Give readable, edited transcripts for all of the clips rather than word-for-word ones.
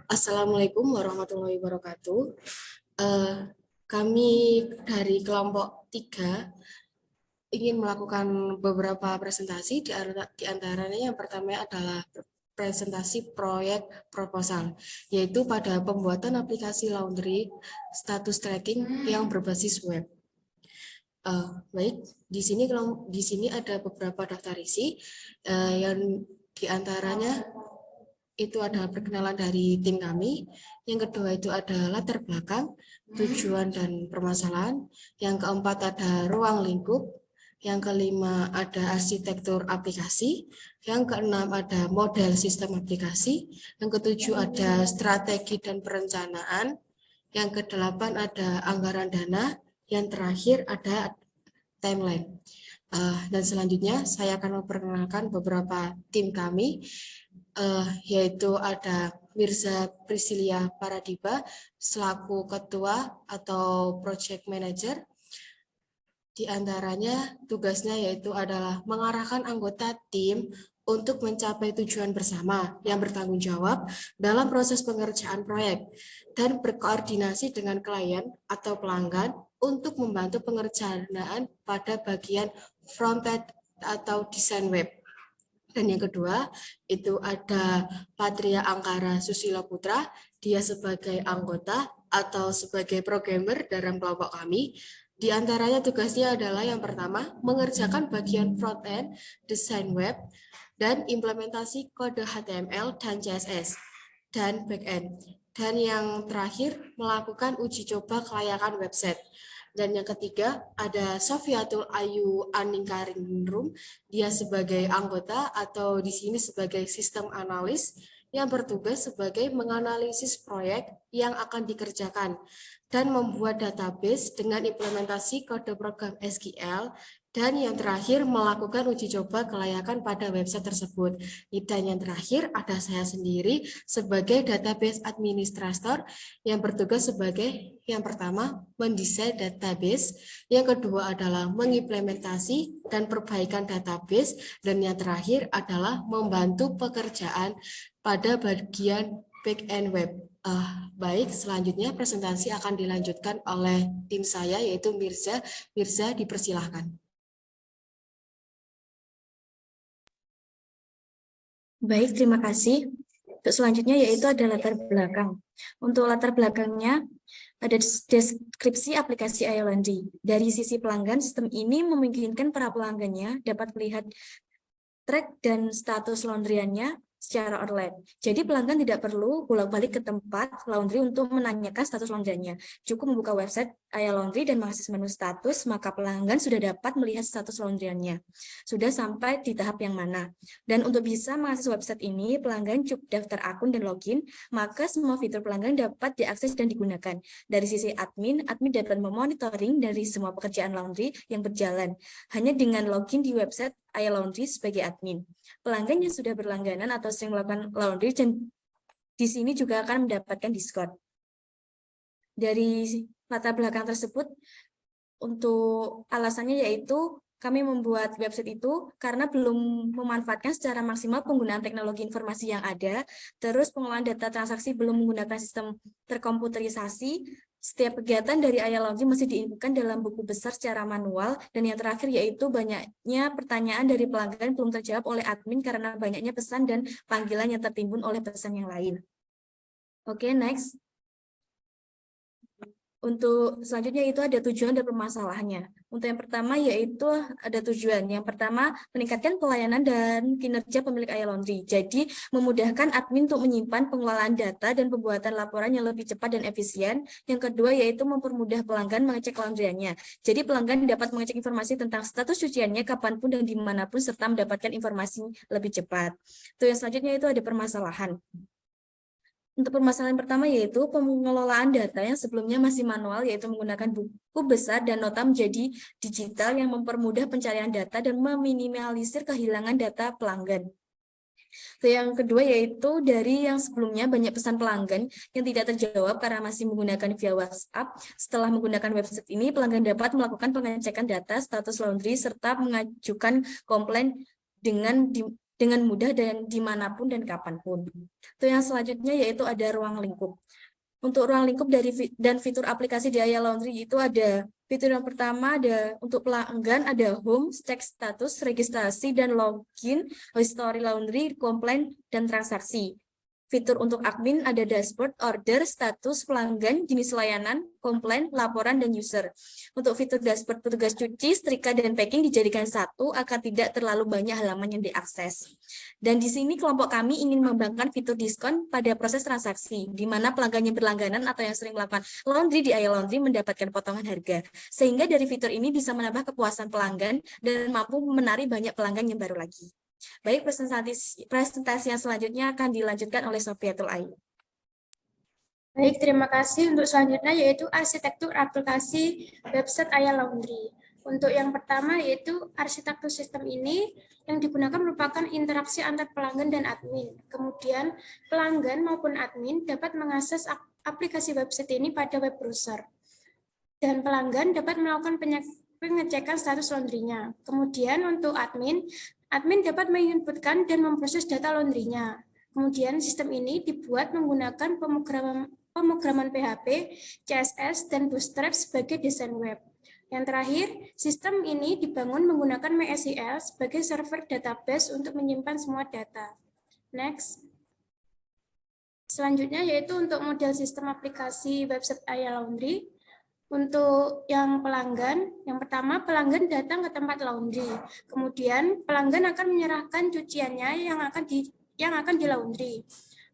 Assalamualaikum warahmatullahi wabarakatuh. Eh, Kami dari kelompok 3 ingin melakukan beberapa presentasi, di antaranya yang pertama adalah presentasi proyek proposal, yaitu pada pembuatan aplikasi laundry status tracking yang berbasis web. Baik, di sini ada beberapa daftar isi, yang di antaranya itu ada perkenalan dari tim kami. Yang kedua itu ada latar belakang, tujuan dan permasalahan. Yang keempat ada ruang lingkup. Yang kelima ada arsitektur aplikasi. Yang keenam ada model sistem aplikasi. Yang ketujuh ada strategi dan perencanaan. Yang kedelapan ada anggaran dana. Yang terakhir ada timeline. Dan selanjutnya saya akan memperkenalkan beberapa tim kami, yaitu ada Mirza Priscilia Paradiba selaku ketua atau project manager. Di antaranya tugasnya yaitu adalah mengarahkan anggota tim untuk mencapai tujuan bersama yang bertanggung jawab dalam proses pengerjaan proyek dan berkoordinasi dengan klien atau pelanggan untuk membantu pengerjaan pada bagian front-end atau desain web. Dan yang kedua, itu ada Patria Angkara Susilo Putra, dia sebagai anggota atau sebagai programmer dalam kelompok kami. Di antaranya tugasnya adalah yang pertama, mengerjakan bagian front-end, desain web, dan implementasi kode HTML dan CSS, dan back-end. Dan yang terakhir, melakukan uji coba kelayakan website. Dan yang ketiga, ada Sofiatul Ayu Aningkaringrum, dia sebagai anggota atau di sini sebagai sistem analis yang bertugas sebagai menganalisis proyek yang akan dikerjakan dan membuat database dengan implementasi kode program SQL, dan yang terakhir melakukan uji coba kelayakan pada website tersebut. Dan yang terakhir ada saya sendiri sebagai database administrator yang bertugas sebagai yang pertama mendesain database, yang kedua adalah mengimplementasi dan perbaikan database, dan yang terakhir adalah membantu pekerjaan pada bagian back-end web. Baik, selanjutnya presentasi akan dilanjutkan oleh tim saya yaitu Mirza. Mirza, dipersilahkan. Baik, terima kasih. Untuk selanjutnya yaitu ada latar belakang. Untuk latar belakangnya ada deskripsi aplikasi iLaundry. Dari sisi pelanggan, sistem ini memungkinkan para pelanggannya dapat melihat track dan status laundryannya secara online. Jadi pelanggan tidak perlu bolak-balik ke tempat laundry untuk menanyakan status laundrynya. Cukup membuka website iLaundry dan mengakses menu status, maka pelanggan sudah dapat melihat status laundryannya. Sudah sampai di tahap yang mana. Dan untuk bisa mengakses website ini, pelanggan cukup daftar akun dan login, maka semua fitur pelanggan dapat diakses dan digunakan. Dari sisi admin dapat memonitoring dari semua pekerjaan laundry yang berjalan. Hanya dengan login di website iLaundry sebagai admin. Pelanggan yang sudah berlangganan atau sering melakukan laundry dan di sini juga akan mendapatkan diskon. Dari latar belakang tersebut, untuk alasannya yaitu kami membuat website itu karena belum memanfaatkan secara maksimal penggunaan teknologi informasi yang ada, terus pengelolaan data transaksi belum menggunakan sistem terkomputerisasi, setiap kegiatan dari iLaundry masih diinputkan dalam buku besar secara manual, dan yang terakhir yaitu banyaknya pertanyaan dari pelanggan belum terjawab oleh admin karena banyaknya pesan dan panggilan yang tertimbun oleh pesan yang lain. Oke, next. Untuk selanjutnya itu ada tujuan dan permasalahannya. Untuk yang pertama yaitu ada tujuan. Yang pertama, meningkatkan pelayanan dan kinerja pemilik iLaundry. Jadi, memudahkan admin untuk menyimpan pengelolaan data dan pembuatan laporan yang lebih cepat dan efisien. Yang kedua yaitu mempermudah pelanggan mengecek laundryannya. Jadi, pelanggan dapat mengecek informasi tentang status cuciannya kapanpun dan dimanapun serta mendapatkan informasi lebih cepat. Itu yang selanjutnya itu ada permasalahan. Untuk permasalahan pertama yaitu pengelolaan data yang sebelumnya masih manual, yaitu menggunakan buku besar dan nota menjadi digital yang mempermudah pencarian data dan meminimalisir kehilangan data pelanggan. Yang kedua yaitu dari yang sebelumnya banyak pesan pelanggan yang tidak terjawab karena masih menggunakan via WhatsApp. Setelah menggunakan website ini, pelanggan dapat melakukan pengecekan data, status laundry, serta mengajukan komplain dengan dengan mudah dan dimanapun dan kapanpun. Itu yang selanjutnya yaitu ada ruang lingkup. Untuk ruang lingkup dan fitur aplikasi di Aya Laundry itu ada fitur yang pertama ada untuk pelanggan ada home, cek status, registrasi, dan login, history laundry, komplain, dan transaksi. Fitur untuk admin ada dashboard, order, status, pelanggan, jenis layanan, komplain, laporan, dan user. Untuk fitur dashboard petugas cuci, setrika, dan packing dijadikan satu agar tidak terlalu banyak halaman yang diakses. Dan di sini kelompok kami ingin mengembangkan fitur diskon pada proses transaksi, di mana pelanggan yang berlangganan atau yang sering melakukan laundry di Aya Laundry mendapatkan potongan harga. Sehingga dari fitur ini bisa menambah kepuasan pelanggan dan mampu menarik banyak pelanggan yang baru lagi. Baik, presentasi yang selanjutnya akan dilanjutkan oleh Sofiatul Ain. Baik, terima kasih. Untuk selanjutnya yaitu arsitektur aplikasi website Aya Laundry. Untuk yang pertama yaitu arsitektur sistem ini yang digunakan merupakan interaksi antar pelanggan dan admin. Kemudian pelanggan maupun admin dapat mengakses aplikasi website ini pada web browser. Dan pelanggan dapat melakukan pengecekan status laundry-nya. Kemudian untuk admin dapat menginputkan dan memproses data laundry-nya. Kemudian sistem ini dibuat menggunakan pemrograman PHP, CSS, dan Bootstrap sebagai desain web. Yang terakhir, sistem ini dibangun menggunakan MySQL sebagai server database untuk menyimpan semua data. Next. Selanjutnya yaitu untuk model sistem aplikasi website Aya Laundry. Untuk yang pelanggan, yang pertama pelanggan datang ke tempat laundry. Kemudian pelanggan akan menyerahkan cuciannya yang akan di laundry.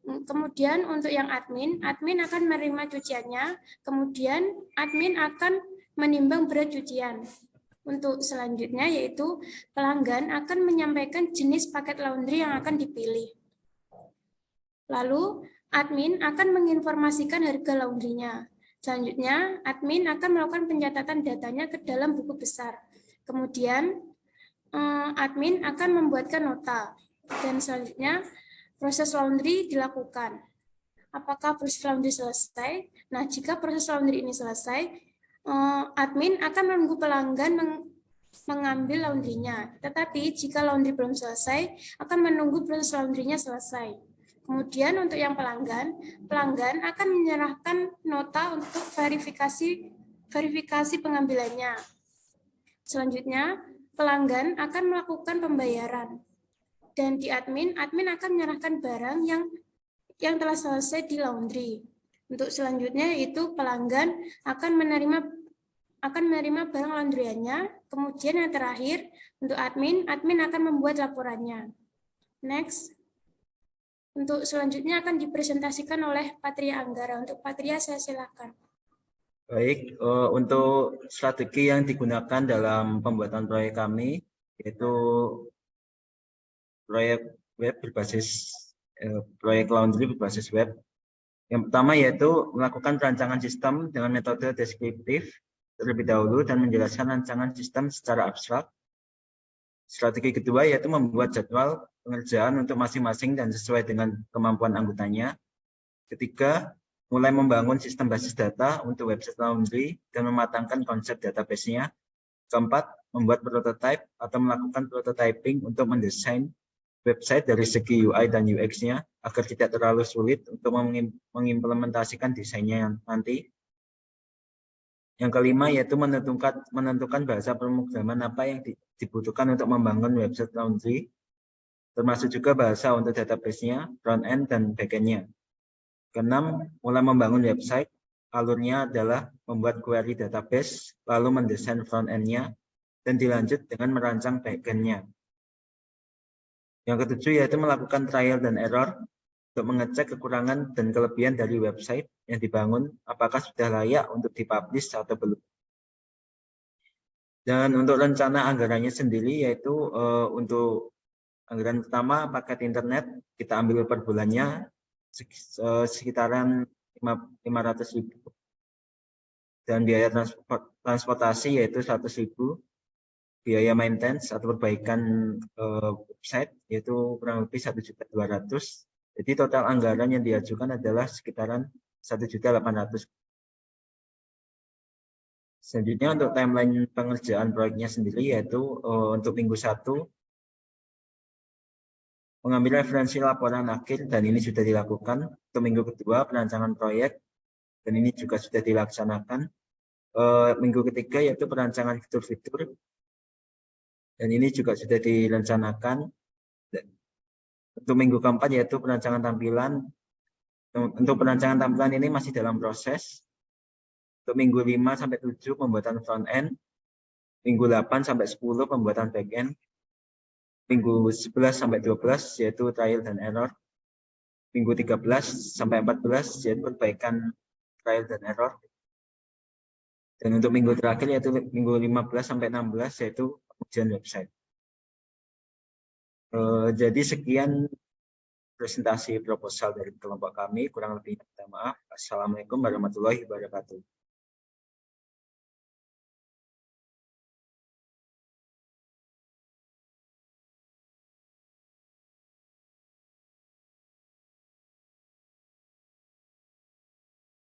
Kemudian untuk yang admin akan menerima cuciannya. Kemudian admin akan menimbang berat cucian. Untuk selanjutnya yaitu pelanggan akan menyampaikan jenis paket laundry yang akan dipilih. Lalu admin akan menginformasikan harga laundrynya. Selanjutnya, admin akan melakukan pencatatan datanya ke dalam buku besar. Kemudian, admin akan membuatkan nota. Dan selanjutnya, proses laundry dilakukan. Apakah proses laundry selesai? Nah, jika proses laundry ini selesai, admin akan menunggu pelanggan mengambil laundrynya. Tetapi jika laundry belum selesai, akan menunggu proses laundrynya selesai. Kemudian untuk yang pelanggan akan menyerahkan nota untuk verifikasi pengambilannya. Selanjutnya, pelanggan akan melakukan pembayaran. Dan di admin akan menyerahkan barang yang telah selesai di laundry. Untuk selanjutnya itu pelanggan akan menerima barang laundryannya. Kemudian yang terakhir untuk admin akan membuat laporannya. Next. Untuk selanjutnya akan dipresentasikan oleh Patria Anggara. Untuk Patria, saya silakan. Baik, untuk strategi yang digunakan dalam pembuatan proyek kami, yaitu proyek web berbasis proyek laundry berbasis web. Yang pertama yaitu melakukan perancangan sistem dengan metode deskriptif terlebih dahulu dan menjelaskan rancangan sistem secara abstrak. Strategi kedua yaitu membuat jadwal pengerjaan untuk masing-masing dan sesuai dengan kemampuan anggotanya. Ketiga, mulai membangun sistem basis data untuk website laundry dan mematangkan konsep database-nya. Keempat, membuat prototype atau melakukan prototyping untuk mendesain website dari segi UI dan UX-nya agar tidak terlalu sulit untuk mengimplementasikan desainnya nanti. Yang kelima yaitu menentukan bahasa pemrograman apa yang dibutuhkan untuk membangun website laundry, termasuk juga bahasa untuk database-nya, front-end, dan back-end-nya. Keenam, mulai membangun website, alurnya adalah membuat query database, lalu mendesain front-end-nya, dan dilanjut dengan merancang back-end-nya. Yang ketujuh yaitu melakukan trial dan error untuk mengecek kekurangan dan kelebihan dari website yang dibangun, apakah sudah layak untuk dipublish atau belum. Dan untuk rencana anggarannya sendiri yaitu untuk anggaran pertama paket internet kita ambil per bulannya sekitaran 500.000 dan biaya transportasi yaitu 100.000, biaya maintenance atau perbaikan website yaitu kurang lebih 1.200.000. Jadi total anggaran yang diajukan adalah sekitaran 1.800.000. Selanjutnya untuk timeline pengerjaan proyeknya sendiri yaitu untuk minggu 1 mengambil referensi laporan akhir, dan ini sudah dilakukan. Untuk minggu kedua, perancangan proyek, dan ini juga sudah dilaksanakan. Minggu ketiga yaitu perancangan fitur-fitur, dan ini juga sudah direncanakan. Untuk minggu keempat yaitu perancangan tampilan. Untuk perancangan tampilan ini masih dalam proses. Untuk minggu 5 sampai 7 pembuatan front end, minggu 8 sampai 10 pembuatan back end, minggu 11 sampai 12 yaitu trial dan error, minggu 13 sampai 14 yaitu perbaikan trial dan error. Dan untuk minggu terakhir yaitu minggu 15 sampai 16 yaitu ujian website. Jadi sekian presentasi proposal dari kelompok kami. Kurang lebih minta maaf. Assalamualaikum warahmatullahi wabarakatuh.